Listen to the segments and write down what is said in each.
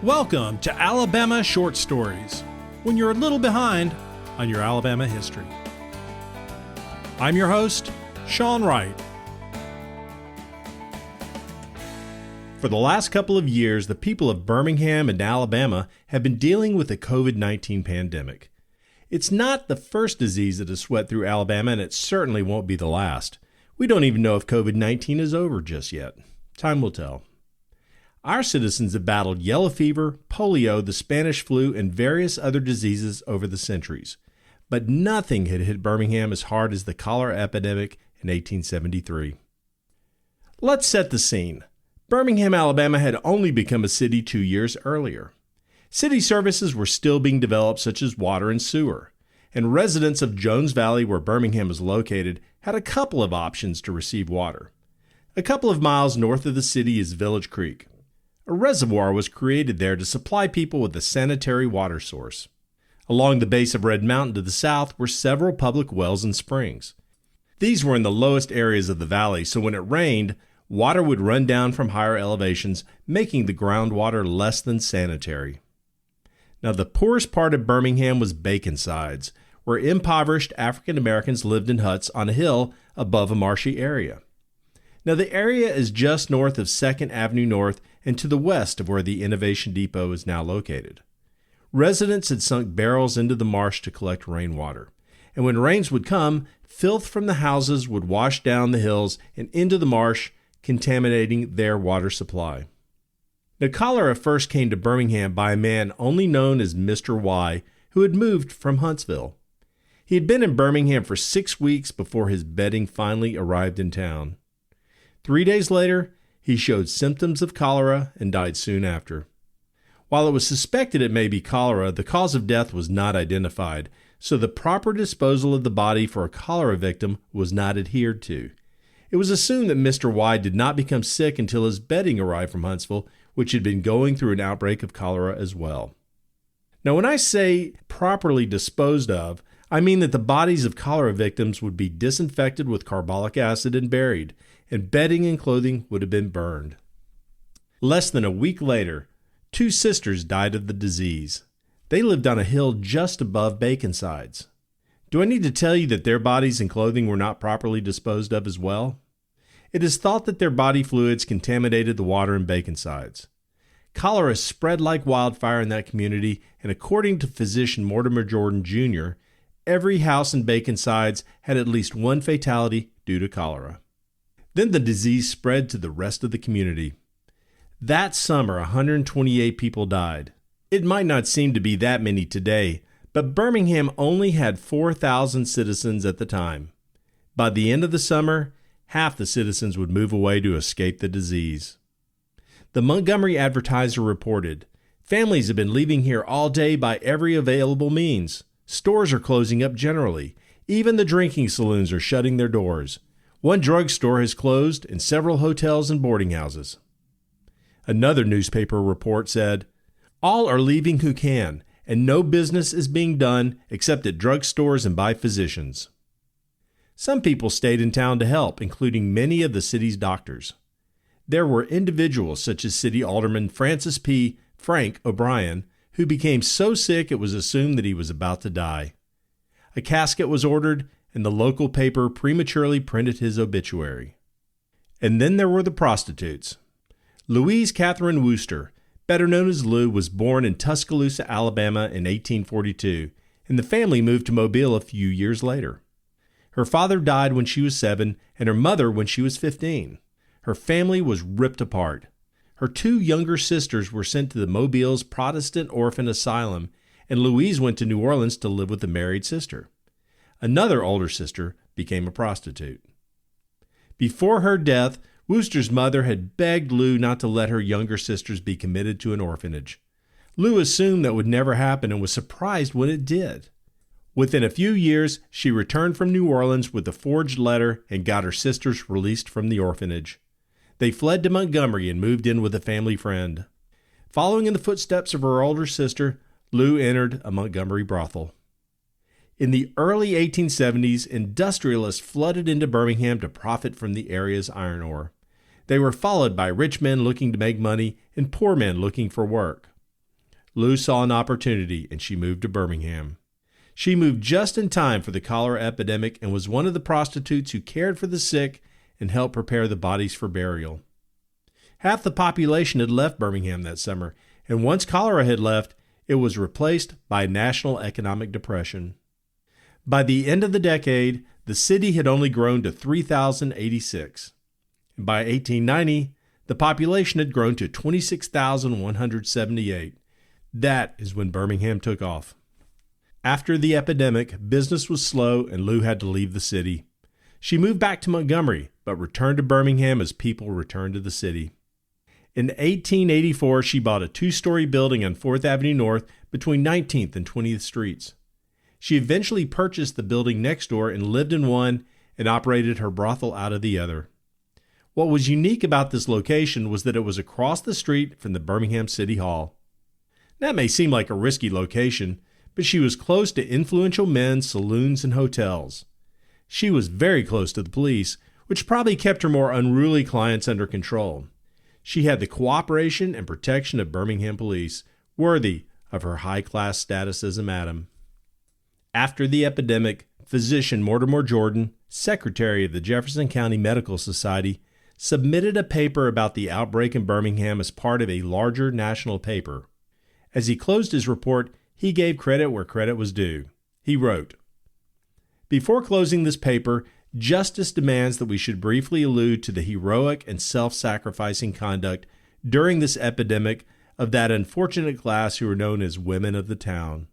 Welcome to Alabama Short Stories, when you're a little behind on your Alabama history. I'm your host, Sean Wright. For the last couple of years, the people of Birmingham and Alabama have been dealing with the COVID-19 pandemic. It's not the first disease that has swept through Alabama, and it certainly won't be the last. We don't even know if COVID-19 is over just yet. Time will tell. Our citizens have battled yellow fever, polio, the Spanish flu, and various other diseases over the centuries. But nothing had hit Birmingham as hard as the cholera epidemic in 1873. Let's set the scene. Birmingham, Alabama had only become a city 2 years earlier. City services were still being developed, such as water and sewer, and residents of Jones Valley, where Birmingham is located, had a couple of options to receive water. A couple of miles north of the city is Village Creek. A reservoir was created there to supply people with a sanitary water source. Along the base of Red Mountain to the south were several public wells and springs. These were in the lowest areas of the valley, so when it rained, water would run down from higher elevations, making the groundwater less than sanitary. Now, the poorest part of Birmingham was Baconsides, where impoverished African Americans lived in huts on a hill above a marshy area. Now, the area is just north of 2nd Avenue North and to the west of where the Innovation Depot is now located. Residents had sunk barrels into the marsh to collect rainwater, and when rains would come, filth from the houses would wash down the hills and into the marsh, contaminating their water supply. Now, cholera first came to Birmingham by a man only known as Mr. Y, who had moved from Huntsville. He had been in Birmingham for 6 weeks before his bedding finally arrived in town. 3 days later, he showed symptoms of cholera and died soon after. While it was suspected it may be cholera, the cause of death was not identified, so the proper disposal of the body for a cholera victim was not adhered to. It was assumed that Mr. Y did not become sick until his bedding arrived from Huntsville, which had been going through an outbreak of cholera as well. Now, when I say properly disposed of, I mean that the bodies of cholera victims would be disinfected with carbolic acid and buried, and bedding and clothing would have been burned. Less than a week later, 2 sisters died of the disease. They lived on a hill just above Baconsides. Do I need to tell you that their bodies and clothing were not properly disposed of as well? It is thought that their body fluids contaminated the water in Baconsides. Cholera spread like wildfire in that community, and according to physician Mortimer Jordan Jr., every house in Baconsides had at least one fatality due to cholera. Then the disease spread to the rest of the community. That summer, 128 people died. It might not seem to be that many today, but Birmingham only had 4,000 citizens at the time. By the end of the summer, half the citizens would move away to escape the disease. The Montgomery Advertiser reported, "Families have been leaving here all day by every available means. Stores are closing up generally. Even the drinking saloons are shutting their doors. One drugstore has closed and several hotels and boarding houses." Another newspaper report said, "All are leaving who can, and no business is being done except at drugstores and by physicians." Some people stayed in town to help, including many of the city's doctors. There were individuals such as City Alderman Francis P. Frank O'Brien, who became so sick it was assumed that he was about to die. A casket was ordered, and the local paper prematurely printed his obituary. And then there were the prostitutes. Louise Catherine Wooster, better known as Lou, was born in Tuscaloosa, Alabama in 1842, and the family moved to Mobile a few years later. Her father died when she was 7, and her mother when she was 15. Her family was ripped apart. Her 2 younger sisters were sent to the Mobile's Protestant Orphan Asylum, and Louise went to New Orleans to live with a married sister. Another older sister became a prostitute. Before her death, Wooster's mother had begged Lou not to let her younger sisters be committed to an orphanage. Lou assumed that would never happen and was surprised when it did. Within a few years, she returned from New Orleans with a forged letter and got her sisters released from the orphanage. They fled to Montgomery and moved in with a family friend. Following in the footsteps of her older sister, Lou entered a Montgomery brothel. In the early 1870s, industrialists flooded into Birmingham to profit from the area's iron ore. They were followed by rich men looking to make money and poor men looking for work. Lou saw an opportunity and she moved to Birmingham. She moved just in time for the cholera epidemic and was one of the prostitutes who cared for the sick and helped prepare the bodies for burial. Half the population had left Birmingham that summer, and once cholera had left, it was replaced by a national economic depression. By the end of the decade, the city had only grown to 3,086. And by 1890, the population had grown to 26,178. That is when Birmingham took off. After the epidemic, business was slow and Lou had to leave the city. She moved back to Montgomery, but returned to Birmingham as people returned to the city. In 1884, she bought a 2-story building on 4th Avenue North between 19th and 20th Streets. She eventually purchased the building next door and lived in one and operated her brothel out of the other. What was unique about this location was that it was across the street from the Birmingham City Hall. That may seem like a risky location, but she was close to influential men, saloons, and hotels. She was very close to the police, which probably kept her more unruly clients under control. She had the cooperation and protection of Birmingham police, worthy of her high-class status as a madam. After the epidemic, physician Mortimer Jordan, secretary of the Jefferson County Medical Society, submitted a paper about the outbreak in Birmingham as part of a larger national paper. As he closed his report, he gave credit where credit was due. He wrote, "Before closing this paper, justice demands that we should briefly allude to the heroic and self-sacrificing conduct during this epidemic of that unfortunate class who are known as women of the town.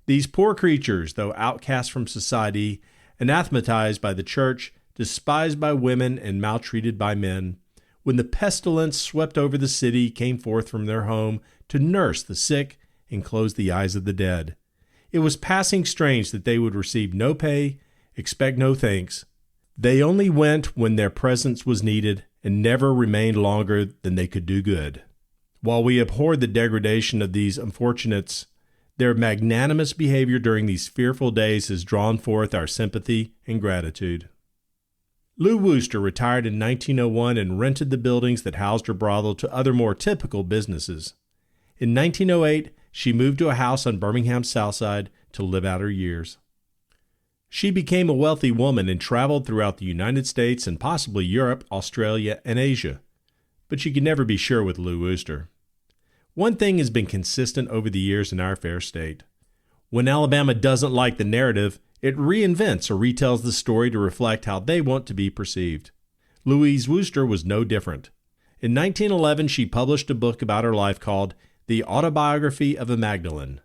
These poor creatures, though outcast from society, anathematized by the church, despised by women, and maltreated by men, when the pestilence swept over the city, came forth from their home to nurse the sick and close the eyes of the dead. It was passing strange that they would receive no pay, expect no thanks. They only went when their presence was needed, and never remained longer than they could do good. While we abhorred the degradation of these unfortunates, their magnanimous behavior during these fearful days has drawn forth our sympathy and gratitude." Lou Wooster retired in 1901 and rented the buildings that housed her brothel to other more typical businesses. In 1908, she moved to a house on Birmingham's South Side to live out her years. She became a wealthy woman and traveled throughout the United States and possibly Europe, Australia, and Asia. But you can never be sure with Lou Wooster. One thing has been consistent over the years in our fair state. When Alabama doesn't like the narrative, it reinvents or retells the story to reflect how they want to be perceived. Louise Wooster was no different. In 1911, she published a book about her life called The Autobiography of a Magdalene.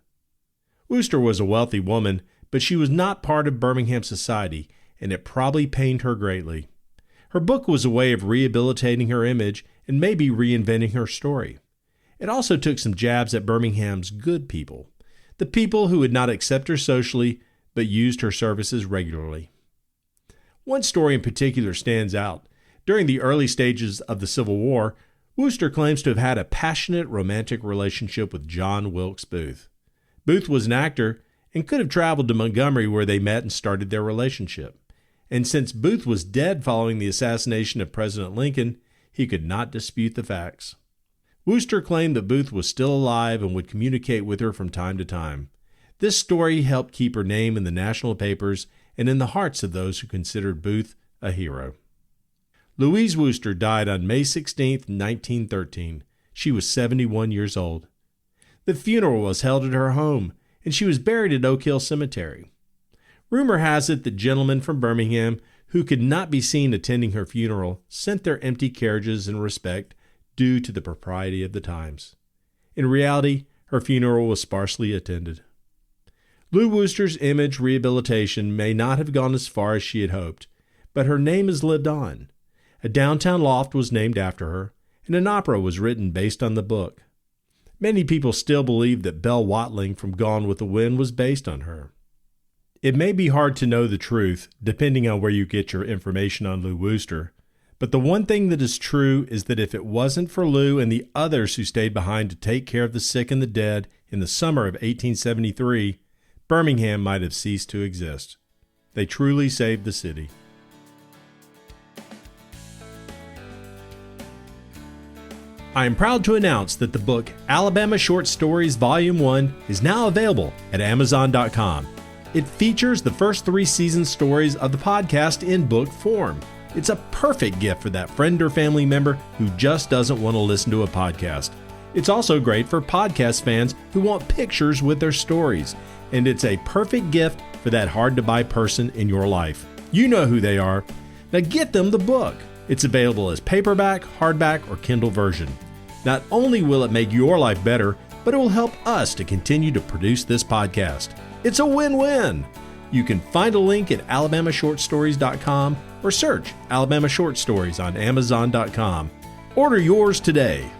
Wooster was a wealthy woman, but she was not part of Birmingham society, and it probably pained her greatly. Her book was a way of rehabilitating her image and maybe reinventing her story. It also took some jabs at Birmingham's good people, the people who would not accept her socially but used her services regularly. One story in particular stands out. During the early stages of the Civil War, Wooster claims to have had a passionate romantic relationship with John Wilkes Booth. Booth was an actor and could have traveled to Montgomery where they met and started their relationship. And since Booth was dead following the assassination of President Lincoln, he could not dispute the facts. Wooster claimed that Booth was still alive and would communicate with her from time to time. This story helped keep her name in the national papers and in the hearts of those who considered Booth a hero. Louise Wooster died on May 16, 1913. She was 71 years old. The funeral was held at her home, and she was buried at Oak Hill Cemetery. Rumor has it that gentlemen from Birmingham who could not be seen attending her funeral sent their empty carriages in respect due to the propriety of the times. In reality, her funeral was sparsely attended. Lou Wooster's image rehabilitation may not have gone as far as she had hoped, but her name has lived on. A downtown loft was named after her, and an opera was written based on the book. Many people still believe that Belle Watling from Gone with the Wind was based on her. It may be hard to know the truth, depending on where you get your information on Lou Wooster, but the one thing that is true is that if it wasn't for Lou and the others who stayed behind to take care of the sick and the dead in the summer of 1873, Birmingham might have ceased to exist. They truly saved the city. I am proud to announce that the book Alabama Short Stories Volume 1 is now available at Amazon.com. It features the first 3 season stories of the podcast in book form. It's a perfect gift for that friend or family member who just doesn't want to listen to a podcast. It's also great for podcast fans who want pictures with their stories. And it's a perfect gift for that hard-to-buy person in your life. You know who they are. Now get them the book. It's available as paperback, hardback, or Kindle version. Not only will it make your life better, but it will help us to continue to produce this podcast. It's a win-win. You can find a link at alabamashortstories.com or search Alabama Short Stories on Amazon.com. Order yours today.